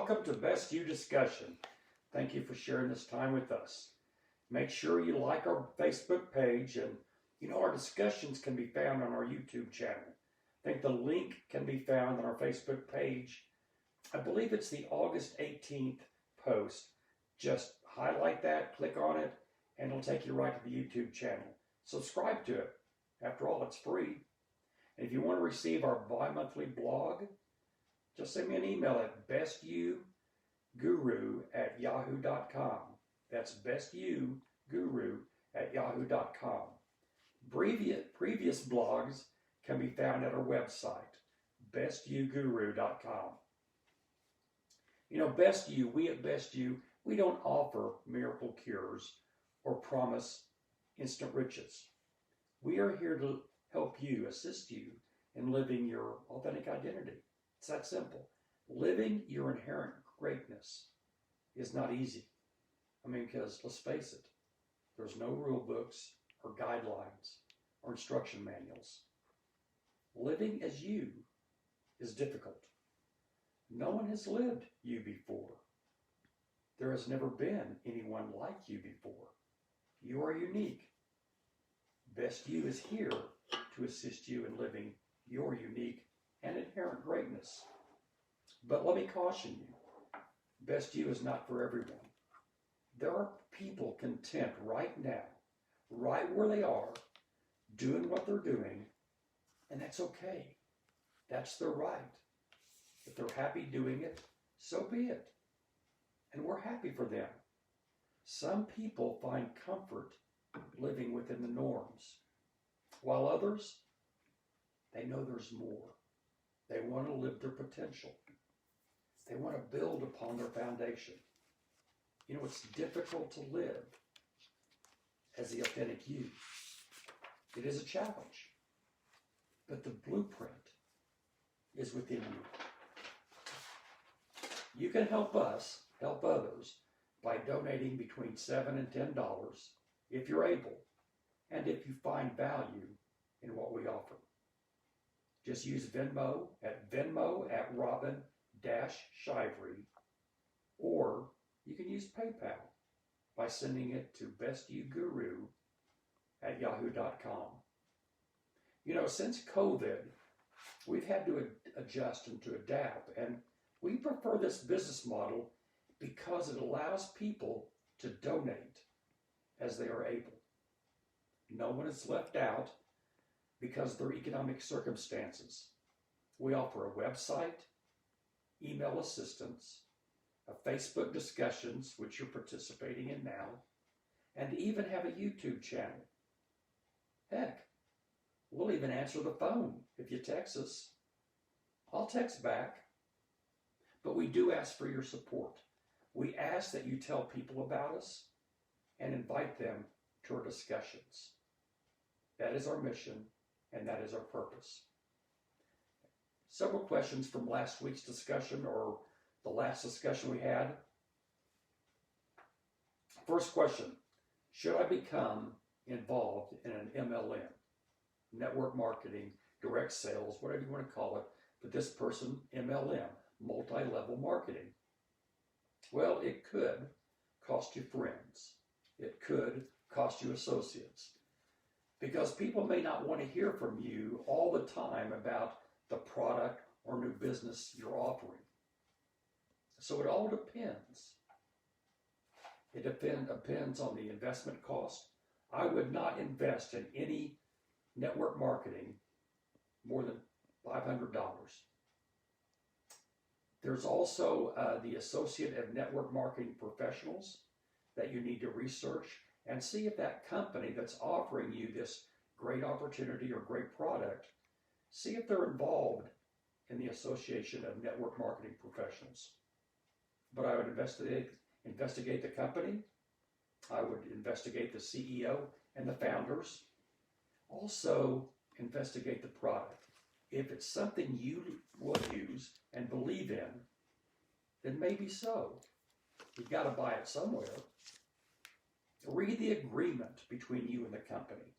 welcome to Best You Discussion. Thank you for sharing this time with us. Make sure you like our Facebook page, and our discussions can be found on our YouTube channel. I think the link can be found on our Facebook page. I believe it's the August 18th post. Just highlight that, click on it, and it'll take you right to the YouTube channel. Subscribe to it. After all, it's free. And if you want to receive our bi-monthly blog, just send me an email at bestyouguru@yahoo.com. That's bestyouguru@yahoo.com. Previous blogs can be found at our website, bestyouguru.com. Best You, we at Best You, we don't offer miracle cures or promise instant riches. We are here to help you, assist you in living your authentic identity. It's that simple. Living your inherent greatness is not easy. Because let's face it, there's no rule books or guidelines or instruction manuals. Living as you is difficult. No one has lived you before. There has never been anyone like you before. You are unique. Best You is here to assist you in living your unique and inherent greatness. But let me caution you, Best You is not for everyone. There are people content right now, right where they are, doing what they're doing, and that's okay. That's their right. If they're happy doing it, so be it. And we're happy for them. Some people find comfort living within the norms, while others, they know there's more. They want to live their potential. They want to build upon their foundation. It's difficult to live as the authentic you. It is a challenge, but the blueprint is within you. You can help us help others by donating between $7 and $10 if you're able, and if you find value in what we offer. Just use Venmo at Robin-Shively, or you can use PayPal by sending it to bestyouguru@yahoo.com. Since COVID, we've had to adjust and to adapt, and we prefer this business model because it allows people to donate as they are able. No one is left out because of their economic circumstances. We offer a website, email assistance, a Facebook discussions, which you're participating in now, and even have a YouTube channel. Heck, we'll even answer the phone if you text us. I'll text back. But we do ask for your support. We ask that you tell people about us and invite them to our discussions. That is our mission, and that is our purpose. Several questions from last week's discussion, or the last discussion we had. First question, should I become involved in an MLM, network marketing, direct sales, whatever you want to call it, but this person, MLM, multi-level marketing? Well, it could cost you friends. It could cost you associates, because people may not want to hear from you all the time about the product or new business you're offering. So it all depends. It depends on the investment cost. I would not invest in any network marketing more than $500. There's also the Associate of Network Marketing Professionals that you need to research and see if that company that's offering you this great opportunity or great product, see if they're involved in the Association of Network Marketing Professionals. But I would investigate the company. I would investigate the CEO and the founders. Also, investigate the product. If it's something you will use and believe in, then maybe so. You've got to buy it somewhere. Read the agreement between you and the company.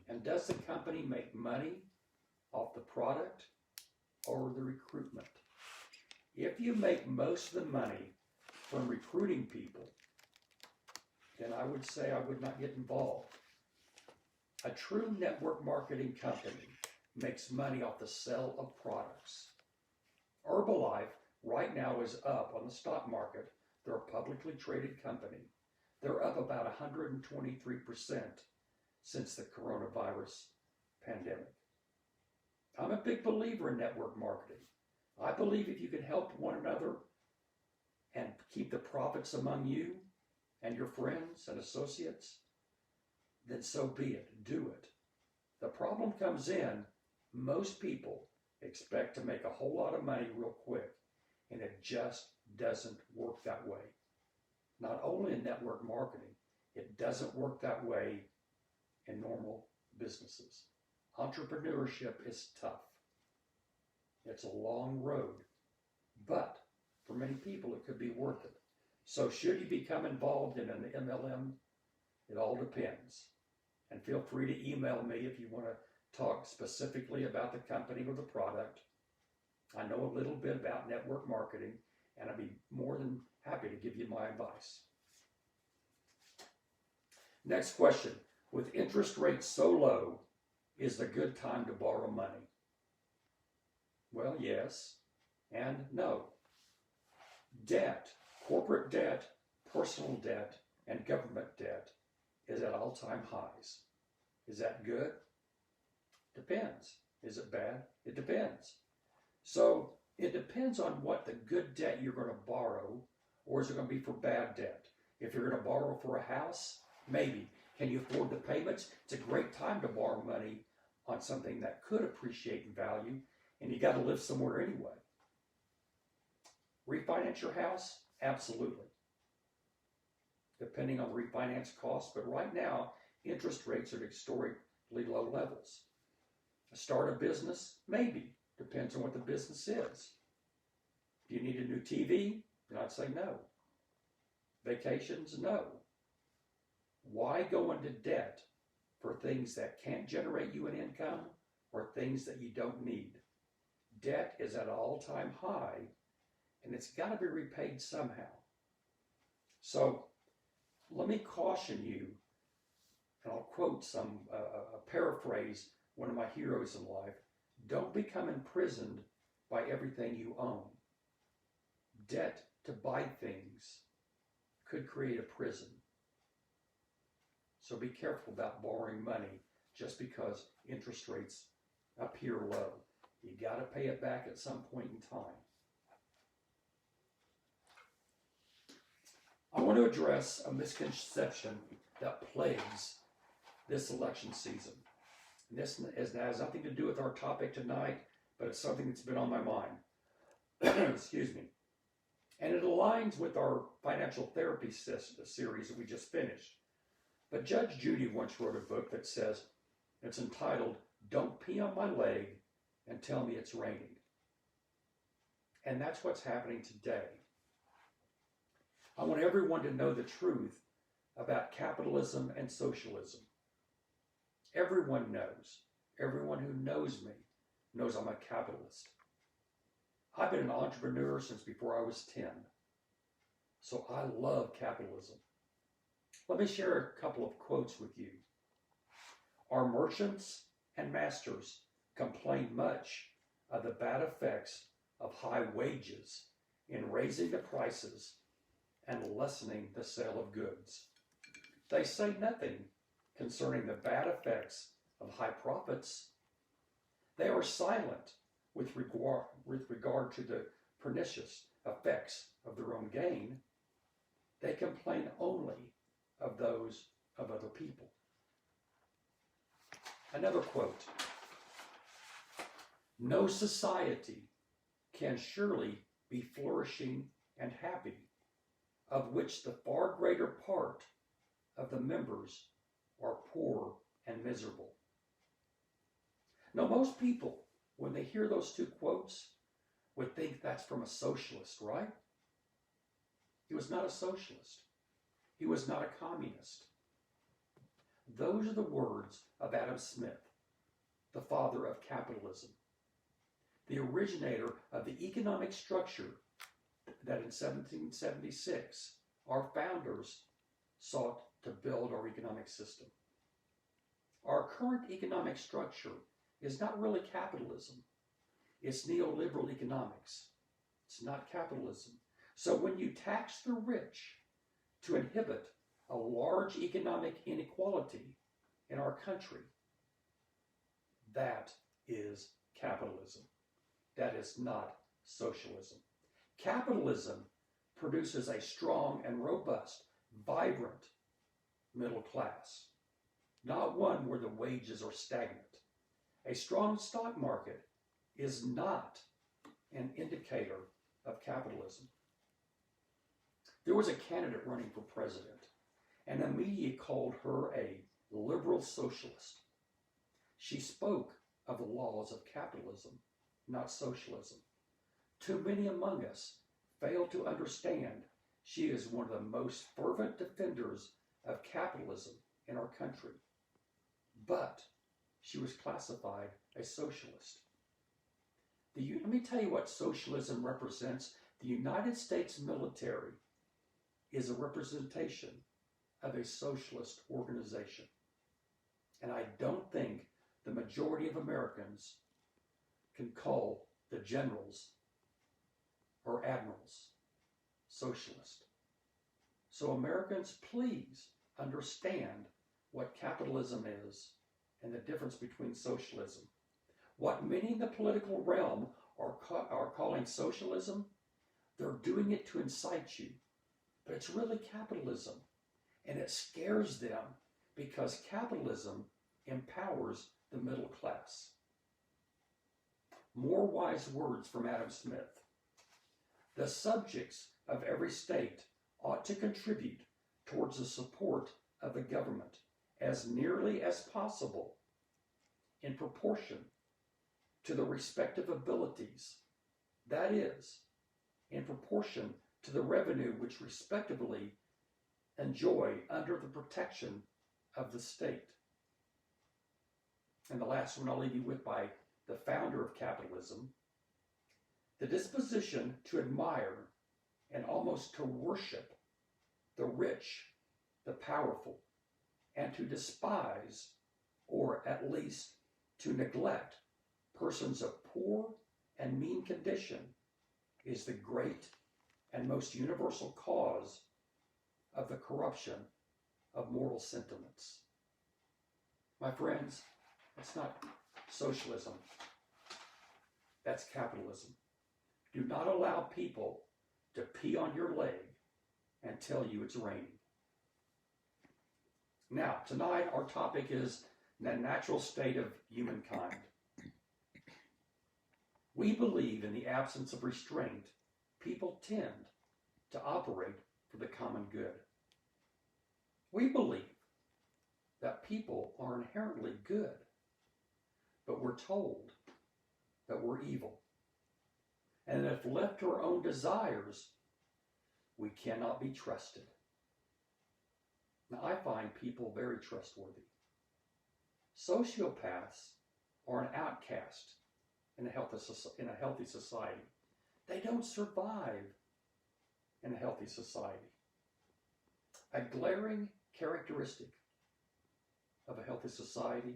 And does the company make money off the product or the recruitment? If you make most of the money from recruiting people, then I would say I would not get involved. A true network marketing company makes money off the sale of products. Herbalife right now is up on the stock market. They're a publicly traded company. They're up about 123% since the coronavirus pandemic. I'm a big believer in network marketing. I believe if you can help one another and keep the profits among you and your friends and associates, then so be it. Do it. The problem comes in, most people expect to make a whole lot of money real quick, and it just doesn't work that way. Not only in network marketing, it doesn't work that way in normal businesses. Entrepreneurship is tough. It's a long road, but for many people it could be worth it. So should you become involved in an MLM? It all depends. And feel free to email me if you want to talk specifically about the company or the product. I know a little bit about network marketing, and I'd be more than happy to give you my advice. Next question. With interest rates so low, is it a good time to borrow money? Well, yes and no. Debt, corporate debt, personal debt, and government debt is at all-time highs. Is that good? Depends. Is it bad? It depends. So it depends on what the good debt you're going to borrow, or is it going to be for bad debt? If you're going to borrow for a house, maybe. Can you afford the payments? It's a great time to borrow money on something that could appreciate in value, and you got to live somewhere anyway. Refinance your house? Absolutely. Depending on the refinance cost, but right now, interest rates are at historically low levels. Start a business? Maybe. Depends on what the business is. Do you need a new TV? And I'd say no. Vacations? No. Why go into debt for things that can't generate you an income or things that you don't need? Debt is at an all-time high, and it's got to be repaid somehow. So let me caution you, and I'll quote paraphrase one of my heroes in life. Don't become imprisoned by everything you own. Debt to buy things could create a prison. So be careful about borrowing money just because interest rates appear low. You got to pay it back at some point in time. I want to address a misconception that plagues this election season. And this has nothing to do with our topic tonight, but it's something that's been on my mind. Excuse me. And it aligns with our financial therapy series that we just finished. But Judge Judy once wrote a book that says, it's entitled, Don't Pee on My Leg and Tell Me It's Raining. And that's what's happening today. I want everyone to know the truth about capitalism and socialism. Everyone knows. Everyone who knows me knows I'm a capitalist. I've been an entrepreneur since before I was 10. So I love capitalism. Let me share a couple of quotes with you. Our merchants and masters complain much of the bad effects of high wages in raising the prices and lessening the sale of goods. They say nothing concerning the bad effects of high profits. They are silent with regard to the pernicious effects of their own gain. They complain only of those of other people. Another quote. No society can surely be flourishing and happy, of which the far greater part of the members are poor and miserable. Now, most people, when they hear those two quotes, would think that's from a socialist, right? He was not a socialist. He was not a communist. Those are the words of Adam Smith, the father of capitalism, the originator of the economic structure that in 1776, our founders sought to build our economic system. Our current economic structure is not really capitalism. It's neoliberal economics. It's not capitalism. So when you tax the rich to inhibit a large economic inequality in our country, that is capitalism. That is not socialism. Capitalism produces a strong and robust, vibrant middle class, not one where the wages are stagnant. A strong stock market is not an indicator of capitalism. There was a candidate running for president, and the media called her a liberal socialist. She spoke of the laws of capitalism, not socialism. Too many among us fail to understand she is one of the most fervent defenders of capitalism in our country. But she was classified a socialist. Let me tell you what socialism represents. The United States military is a representation of a socialist organization. And I don't think the majority of Americans can call the generals or admirals socialist. So Americans, please understand what capitalism is and the difference between socialism. What many in the political realm are calling socialism, they're doing it to incite you. But it's really capitalism. And it scares them because capitalism empowers the middle class. More wise words from Adam Smith. The subjects of every state ought to contribute towards the support of the government as nearly as possible in proportion to the respective abilities, that is, in proportion to the revenue which respectively enjoy under the protection of the state. And the last one I'll leave you with by the founder of capitalism: the disposition to admire and almost to worship the rich, the powerful, and to despise, or at least to neglect, persons of poor and mean condition is the great and most universal cause of the corruption of moral sentiments. My friends, that's not socialism. That's capitalism. Do not allow people to pee on your leg and tell you it's raining. Now, tonight our topic is the natural state of humankind. We believe in the absence of restraint, people tend to operate for the common good. We believe that people are inherently good, but we're told that we're evil. And if left to our own desires, we cannot be trusted. Now, I find people very trustworthy. Sociopaths are an outcast in a healthy society. They don't survive in a healthy society. A glaring characteristic of a healthy society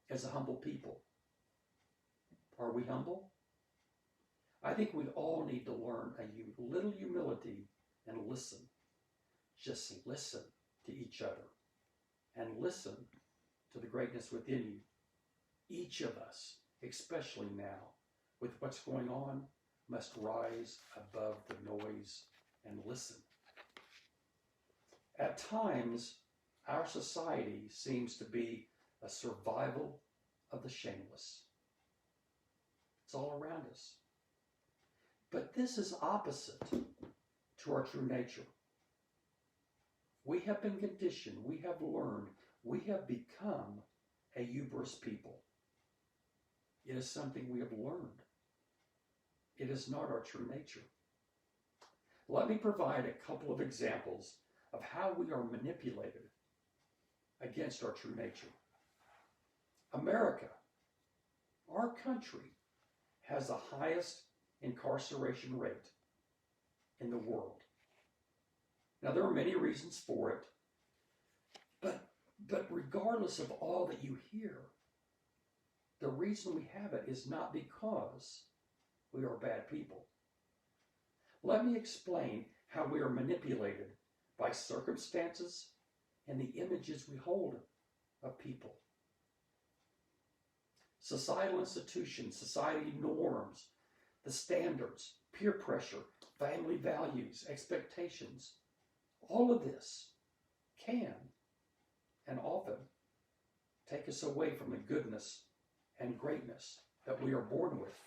is a humble people. Are we humble? I think we all need to learn a little humility and listen. Just listen to each other and listen to the greatness within you. Each of us, especially now, with what's going on, must rise above the noise and listen. At times, our society seems to be a survival of the shameless. It's all around us. But this is opposite to our true nature. We have been conditioned, we have learned, we have become a hubris people. It is something we have learned. It is not our true nature. Let me provide a couple of examples of how we are manipulated against our true nature. America, our country, has the highest incarceration rate in the world. Now, there are many reasons for it, but regardless of all that you hear, the reason we have it is not because we are bad people. Let me explain how we are manipulated by circumstances and the images we hold of people. Societal institutions, society norms, the standards, peer pressure, family values, expectations, all of this can and often take us away from the goodness and greatness that we are born with.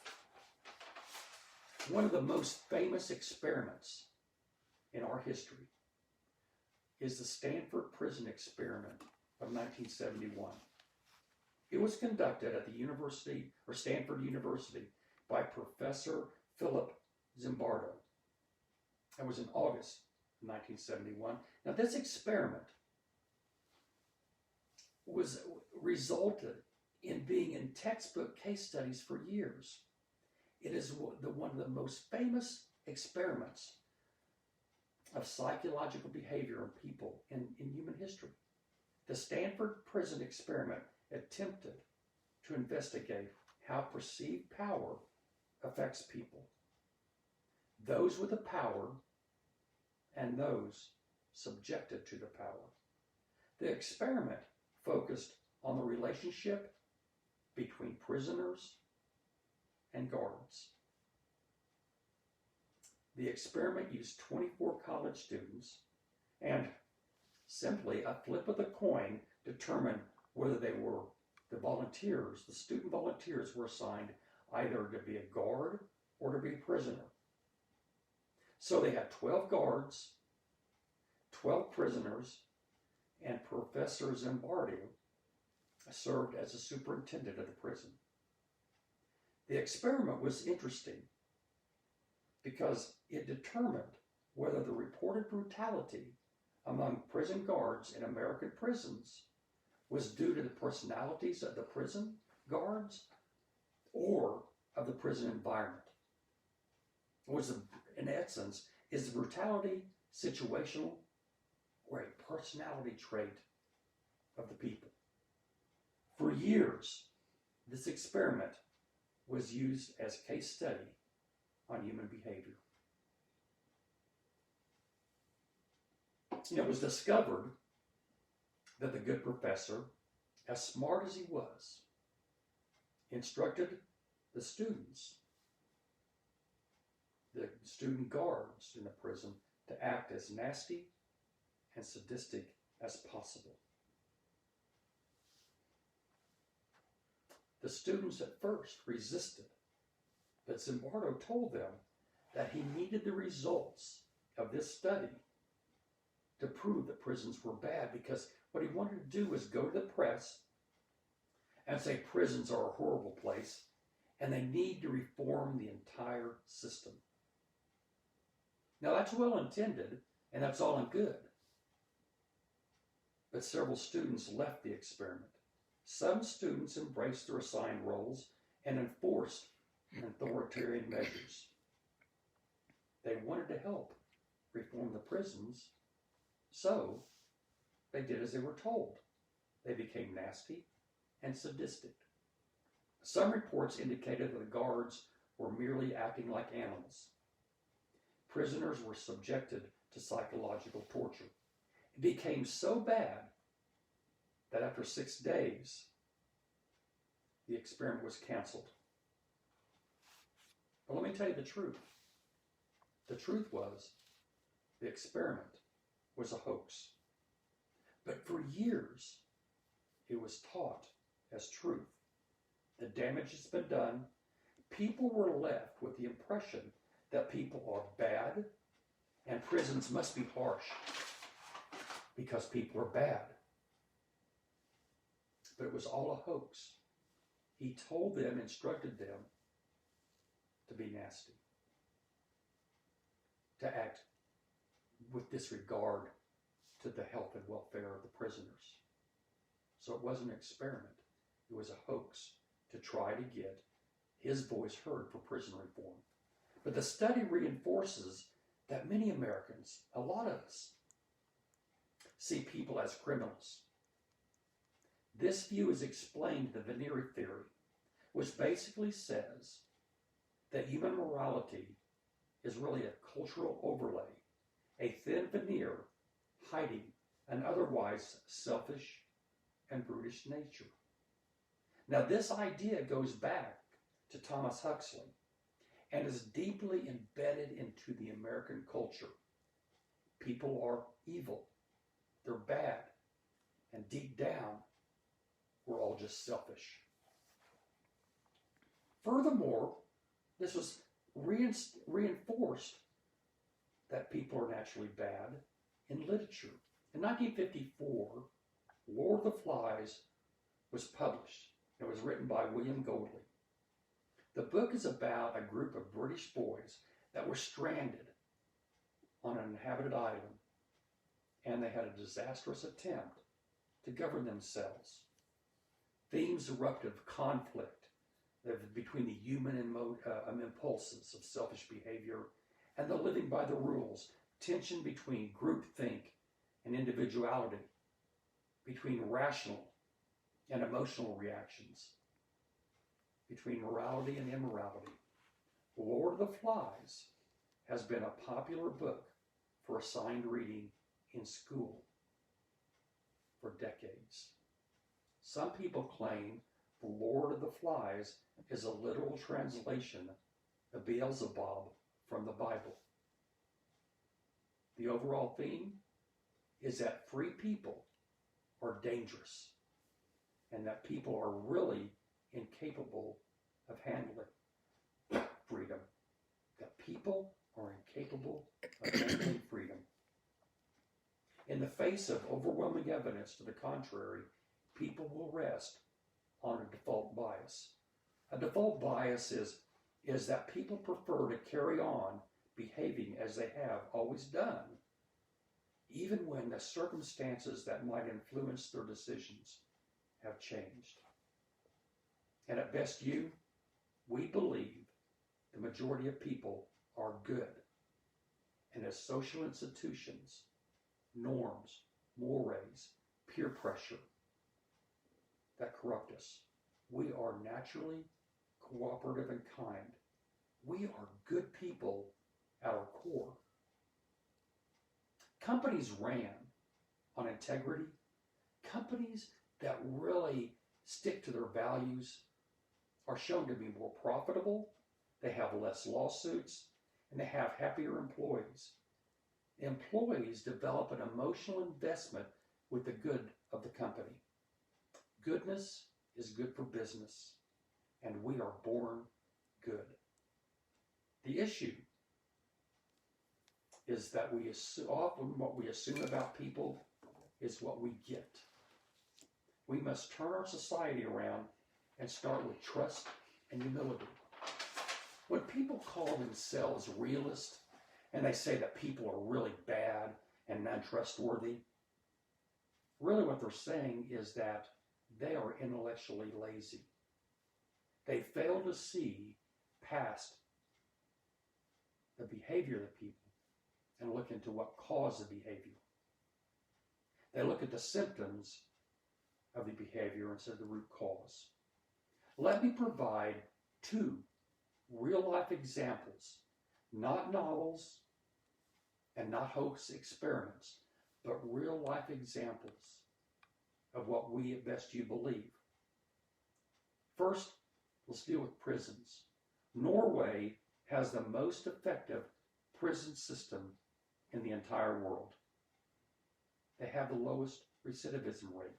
One of the most famous experiments in our history is the Stanford Prison Experiment of 1971. It was conducted at the University, or Stanford University, by Professor Philip Zimbardo. That was in August 1971. Now, this experiment resulted in being in textbook case studies for years. It is one of the most famous experiments of psychological behavior in people in human history. The Stanford Prison Experiment attempted to investigate how perceived power affects people, those with the power and those subjected to the power. The experiment focused on the relationship between prisoners and guards. The experiment used 24 college students, and simply a flip of the coin determined whether they were the volunteers. The student volunteers were assigned either to be a guard or to be a prisoner. So they had 12 guards, 12 prisoners, and Professor Zimbardo served as a superintendent of the prison. The experiment was interesting because it determined whether the reported brutality among prison guards in American prisons was due to the personalities of the prison guards or of the prison environment. In essence, is the brutality situational or a personality trait of the people? For years, this experiment was used as a case study on human behavior. It was discovered that the good professor, as smart as he was, instructed the students, the student guards in the prison, to act as nasty and sadistic as possible. The students at first resisted, but Zimbardo told them that he needed the results of this study to prove that prisons were bad, because what he wanted to do was go to the press and say prisons are a horrible place and they need to reform the entire system. Now, that's well intended and that's all in good. But several students left the experiment. Some students embraced their assigned roles and enforced authoritarian measures. They wanted to help reform the prisons, so they did as they were told. They became nasty and sadistic. Some reports indicated that the guards were merely acting like animals. Prisoners were subjected to psychological torture. It became so bad that after 6 days, the experiment was canceled. But let me tell you the truth. The truth was, the experiment was a hoax. But for years, it was taught as truth. The damage has been done. People were left with the impression that people are bad and prisons must be harsh because people are bad. But it was all a hoax. He told them, instructed them to be nasty, to act with disregard to the health and welfare of the prisoners. So it wasn't an experiment. It was a hoax to try to get his voice heard for prison reform. But the study reinforces that many Americans, a lot of us, see people as criminals. This view is explained in the veneer theory, which basically says that human morality is really a cultural overlay, a thin veneer hiding an otherwise selfish and brutish nature. Now, this idea goes back to Thomas Huxley and is deeply embedded into the American culture. People are evil, they're bad, and deep down, we're all just selfish. Furthermore, this was reinforced that people are naturally bad in literature. In 1954, Lord of the Flies was published. It was written by William Goldley. The book is about a group of British boys that were stranded on an inhabited island, and they had a disastrous attempt to govern themselves. Themes erupted of conflict between the human impulses of selfish behavior and the living by the rules, tension between groupthink and individuality, between rational and emotional reactions, between morality and immorality. Lord of the Flies has been a popular book for assigned reading in school for decades. Some people claim the Lord of the Flies is a literal translation of Beelzebub from the Bible. The overall theme is that free people are dangerous and that people are really incapable of handling freedom. That people are incapable of handling freedom. In the face of overwhelming evidence to the contrary, people will rest on a default bias. A default bias is that people prefer to carry on behaving as they have always done, even when the circumstances that might influence their decisions have changed. And at Best You, we believe the majority of people are good. And as social institutions, norms, mores, peer pressure that corrupt us, we are naturally cooperative and kind. We are good people at our core. Companies ran on integrity. Companies that really stick to their values are shown to be more profitable, they have less lawsuits, and they have happier employees. Employees develop an emotional investment with the good of the company. Goodness is good for business, and we are born good. The issue is that often what we assume about people is what we get. We must turn our society around and start with trust and humility. When people call themselves realists and they say that people are really bad and untrustworthy, really what they're saying is that they are intellectually lazy. They fail to see past the behavior of the people and look into what caused the behavior. They look at the symptoms of the behavior instead of the root cause. Let me provide 2 real-life examples, not novels and not hoax experiments, but real-life examples of what we at Best You believe. First, let's deal with prisons. Norway has the most effective prison system in the entire world. They have the lowest recidivism rate.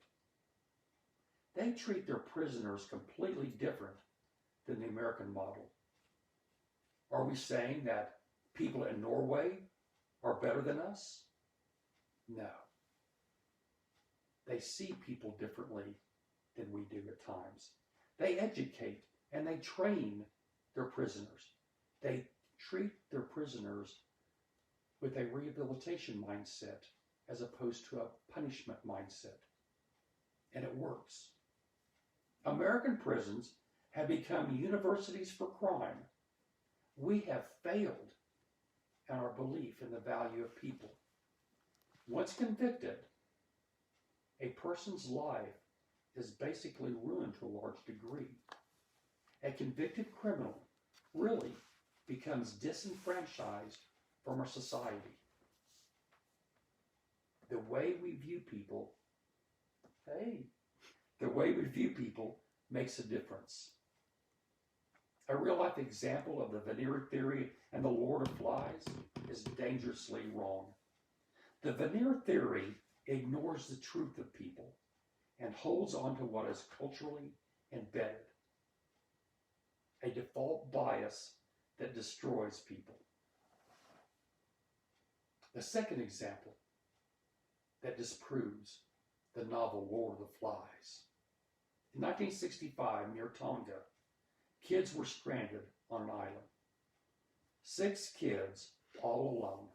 They treat their prisoners completely different than the American model. Are we saying that people in Norway are better than us? No. They see people differently than we do at times. They educate and they train their prisoners. They treat their prisoners with a rehabilitation mindset as opposed to a punishment mindset. And it works. American prisons have become universities for crime. We have failed and our belief in the value of people. Once convicted, a person's life is basically ruined to a large degree. A convicted criminal really becomes disenfranchised from our society. The way we view people, makes a difference. A real-life example of the veneer theory and the Lord of Flies is dangerously wrong. The veneer theory ignores the truth of people and holds on to what is culturally embedded, a default bias that destroys people. The second example that disproves the novel Lord of the Flies. In 1965, near Tonga, kids were stranded on an island. 6 kids, all alone.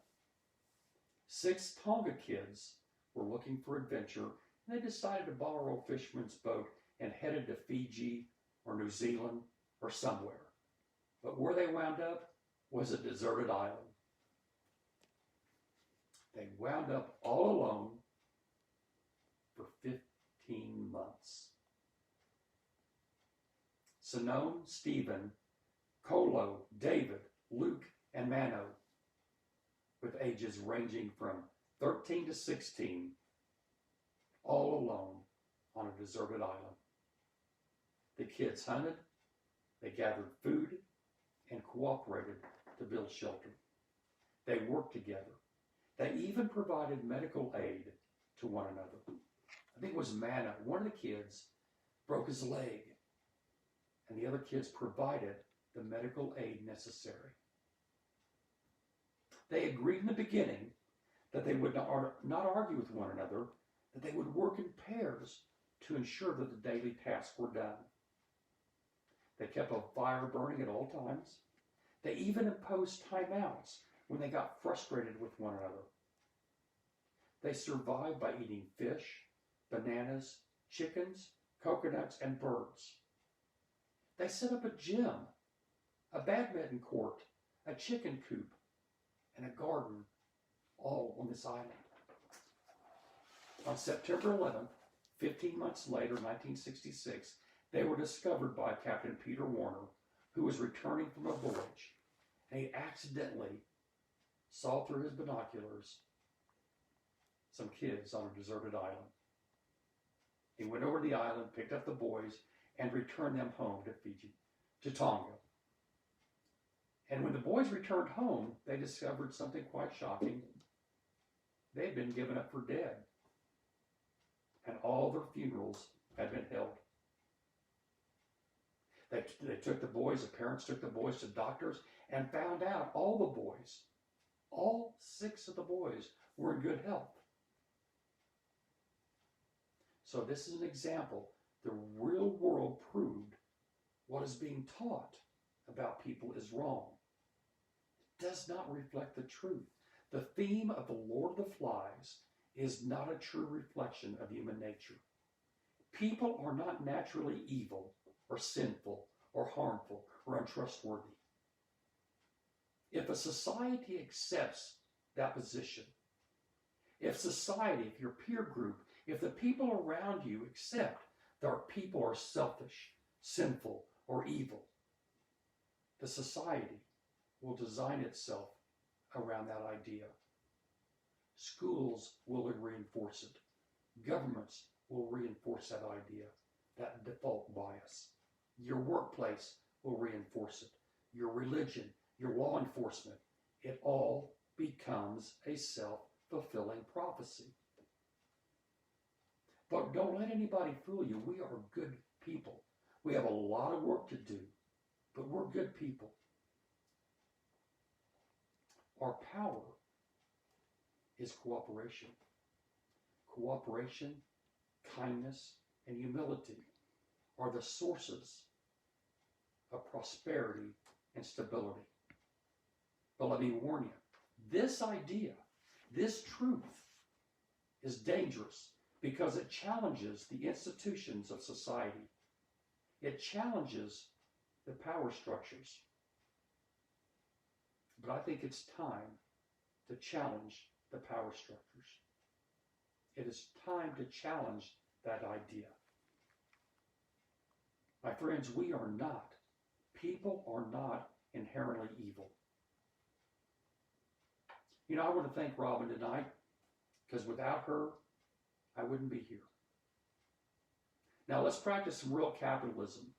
6 Tonga kids were looking for adventure, and they decided to borrow a fisherman's boat and headed to Fiji or New Zealand or somewhere. But where they wound up was a deserted island. They wound up all alone for 15 months. Simone, Stephen, Kolo, David, Luke, and Mano, with ages ranging from 13 to 16, all alone on a deserted island. The kids hunted, they gathered food, and cooperated to build shelter. They worked together. They even provided medical aid to one another. I think it was Mano, one of the kids, broke his leg, and the other kids provided the medical aid necessary. They agreed in the beginning that they would not argue with one another, that they would work in pairs to ensure that the daily tasks were done. They kept a fire burning at all times. They even imposed timeouts when they got frustrated with one another. They survived by eating fish, bananas, chickens, coconuts, and birds. They set up a gym, a badminton court, a chicken coop, and a garden, all on this island. On September 11th, 15 months later, 1966, they were discovered by Captain Peter Warner, who was returning from a voyage, and he accidentally saw through his binoculars some kids on a deserted island. He went over the island, picked up the boys, and returned them home to Fiji, to Tonga. And when the boys returned home, they discovered something quite shocking. They had been given up for dead, and all their funerals had been held. They took the boys, the parents took the boys to doctors and found out all the boys, all 6 of the boys, were in good health. So this is an example. The real world proved what is being taught about people is wrong. It does not reflect the truth. The theme of the Lord of the Flies is not a true reflection of human nature. People are not naturally evil or sinful or harmful or untrustworthy. If a society accepts that position, if society, if your peer group, if the people around you accept that our people are selfish, sinful, or evil, the society will design itself around that idea. Schools will reinforce it. Governments will reinforce that idea, that default bias. Your workplace will reinforce it. Your religion, your law enforcement, it all becomes a self-fulfilling prophecy. But don't let anybody fool you. We are good people. We have a lot of work to do, but we're good people. Our power is cooperation. Cooperation, kindness, and humility are the sources of prosperity and stability. But let me warn you, this idea, this truth is dangerous because it challenges the institutions of society. It challenges the power structures. But I think it's time to challenge the power structures. It is time to challenge that idea. My friends, people are not inherently evil. You know, I want to thank Robin tonight, because without her, I wouldn't be here. Now let's practice some real capitalism.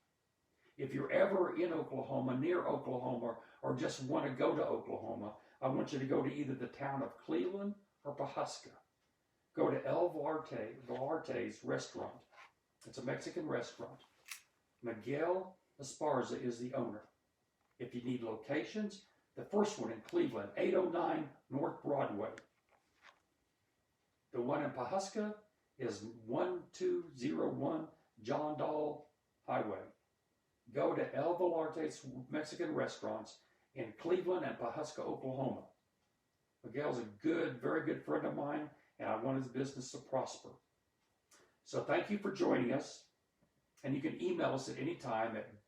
If you're ever in Oklahoma, near Oklahoma, or just want to go to Oklahoma, I want you to go to either the town of Cleveland or Pawhuska. Go to El Velarte's restaurant. It's a Mexican restaurant. Miguel Esparza is the owner. If you need locations, the first one in Cleveland, 809 North Broadway. The one in Pawhuska is 1201 John Doll Highway. Go to El Velarte's Mexican restaurants in Cleveland and Pawhuska, Oklahoma. Miguel's a good, very good friend of mine, and I want his business to prosper. So thank you for joining us, and you can email us at any time at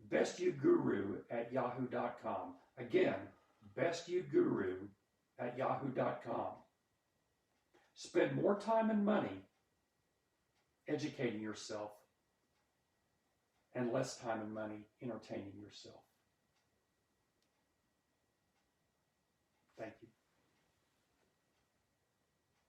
bestyouguru@yahoo.com. Again, bestyouguru@yahoo.com. Spend more time and money educating yourself and less time and money entertaining yourself.